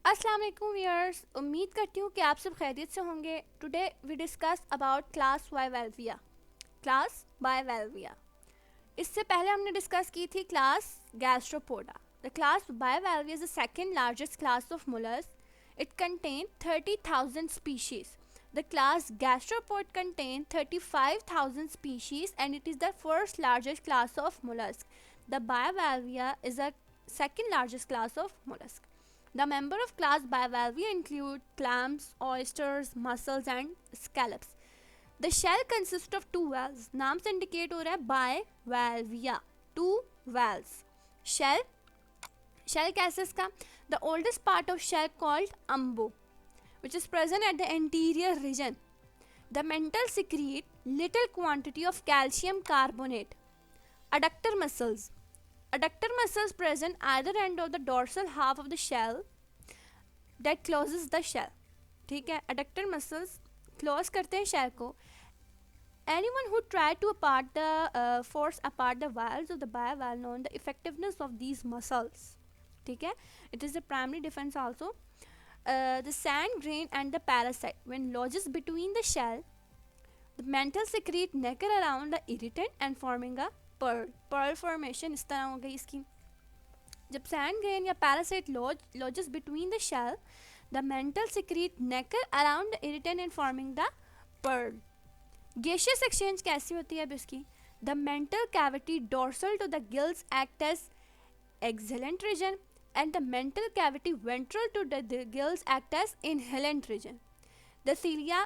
अस्सलाम वालेकुम व्यूअर्स, उम्मीद करती हूँ कि आप सब खैरियत से होंगे। Today we discuss about class Bivalvia. इससे पहले हमने डिस्कस की थी class Gastropoda. The class Bivalvia is the second largest class of mollusc. It contain 30,000 species. The class gastropod contain 35,000 species and it is the first largest class of mollusk. The bivalvia is the second largest class of mollusk. The member of class Bivalvia include clams, oysters, mussels and scallops. The shell consists of two valves. नाम से indicate हो रहा है bivalvia, two valves. Shell कैसे इसका? The oldest part of shell called umbo, which is present at the anterior region. The mantle secrete little quantity of calcium carbonate. Adductor muscles. Adductor muscles present either end of the dorsal half of the shell that closes the shell. ठीक है, adductor muscles close करते हैं shell को. Anyone who try to force apart the valves of the bivalve known the effectiveness of these muscles. ठीक है, it is the primary defense also. The sand grain and the parasite when lodges between the shell, the mantle secrete nacre around the irritant and forming a pearl formation. इस तरह हो गई इसकी. जब sand grain या parasite lodges between the shell, the mantle secrete nacre around the irritant and forming the pearl. Gaseous exchange कैसी होती है अब इसकी? The mantle cavity dorsal to the gills act as exhalant region and the mantle cavity ventral to the gills act as inhalant region. The cilia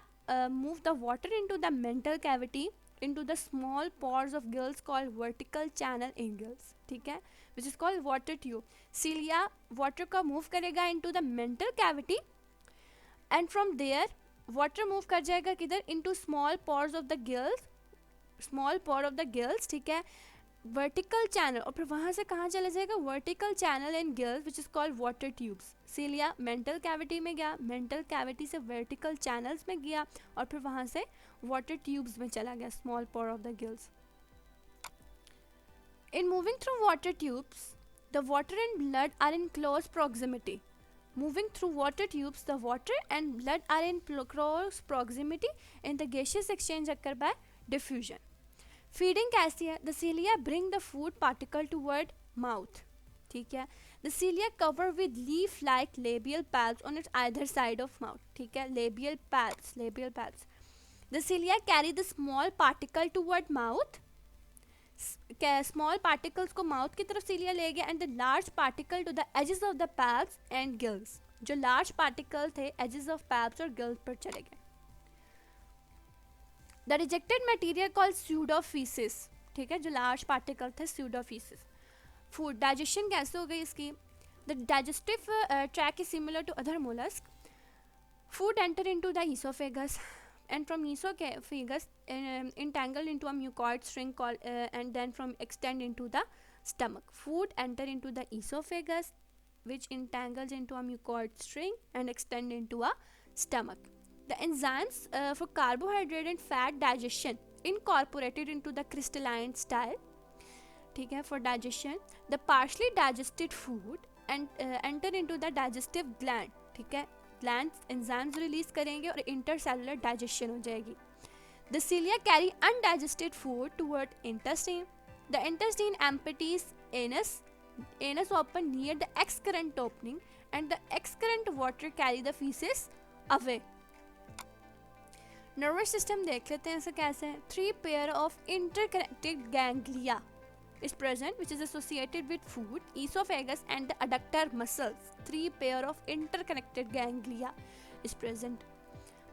move the water into the mantle cavity into the small pores of gills called vertical channel in gills. ठीक है, which is called water tube. Cilia water को move करेगा into the mantle cavity and from there water move कर जाएगा किधर? into small pores of the gills, small pore of the gills. ठीक है, vertical channel और फिर वहाँ से कहाँ चला जाएगा? Vertical channel in gills which is called water tubes. Cilia mantle cavity में गया, मेंटल कैविटी से वर्टिकल चैनल्स में गया और फिर वहाँ से वाटर ट्यूब्स में चला गया, small pore of the gills. In moving through water tubes the water and blood are in close proximity. Moving through water tubes, the water and blood are in close proximity and the gaseous exchange occur by diffusion. Feeding कैसी है? The cilia bring the food particle toward mouth. ठीक है, the cilia cover with leaf like labial pads on its either side of mouth. ठीक है, labial pads. The cilia carry the small particle toward mouth. Small particles को mouth की तरफ cilia ले गया and the large particle to the edges of the pads and gills. जो large particle थे edges of pads और gills पर चले गए. The rejected material called pseudofaeces. ठीक है, जो लार्ज पार्टिकल थे स्यूडोफीसिस. फूड डाइजेशन कैसे हो गई इसकी? The digestive tract is similar to other mollusc. Food enter into the oesophagus and from esophagus entangled into a mucoid string called and then from extend into the stomach. Food enter into the esophagus which entangles into a mucoid string and extend into a stomach. The enzymes for carbohydrate and fat digestion incorporated into the crystalline style. ठीक है, for digestion the partially digested food and enter into the digestive gland. ठीक है, glands enzymes release करेंगे और intercellular digestion हो जाएगी. The cilia carry undigested food toward intestine. The intestine empties anus open near the excrement opening and the excrement water carry the feces away. Nervous system देख लेते हैं इसे कैसे है. 3 pair of interconnected ganglia is present which is associated with food, esophagus and the adductor muscles. 3 pair of interconnected ganglia is present.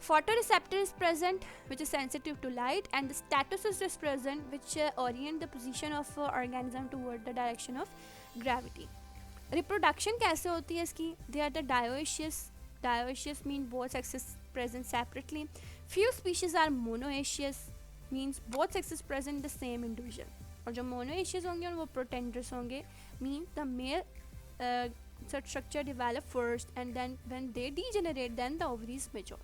Photoreceptor is present which is sensitive to light and the statocyst is present which orient the position of organism toward the direction of gravity. Reproduction कैसे होती है इसकी? They are the dioecious mean both sexes present separately. Few species are monoecious means both sexes present in the same individual. और जो monoecious होंगे वो protandrous होंगे mean the male structure develop first and then when they degenerate then the ovaries mature.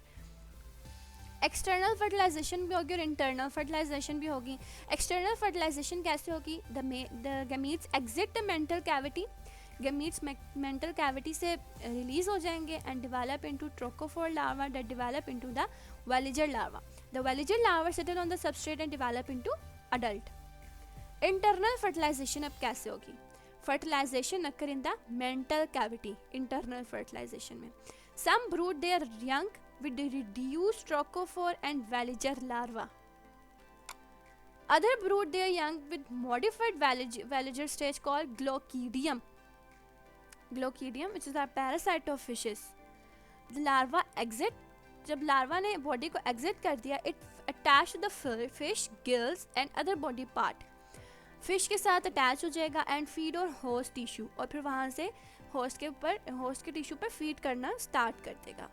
External fertilisation भी होगी और internal fertilisation भी होगी. एक्सटर्नल फर्टिलाइजेशन कैसे होगी? The gametes exit the mantle cavity gametes mantle cavity से release हो जाएंगे and develop into trochophore larva that develop into the veliger larva. The veliger larva settle on the substrate and develop into adult. Internal fertilisation अब कैसे होगी? Fertilisation occur in the mantle cavity. Internal fertilisation में some brood their young with reduced trochophore and veliger larva. Other brood their young with modified veliger stage called glochidium. Glochidium, which is a parasite of fishes. The larva exit. जब larva ने body को exit कर दिया, it attached to the fish gills and other body part. Fish के साथ attach हो जाएगा and feed और होस्ट टिश्यू, और फिर वहाँ से होस्ट के टिश्यू पर फीड करना स्टार्ट कर देगा.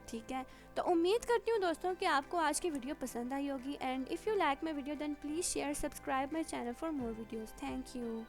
ठीक है, तो उम्मीद करती हूँ दोस्तों कि आपको आज की वीडियो पसंद आई होगी. And if you like my video then please share subscribe my channel for more videos. Thank you.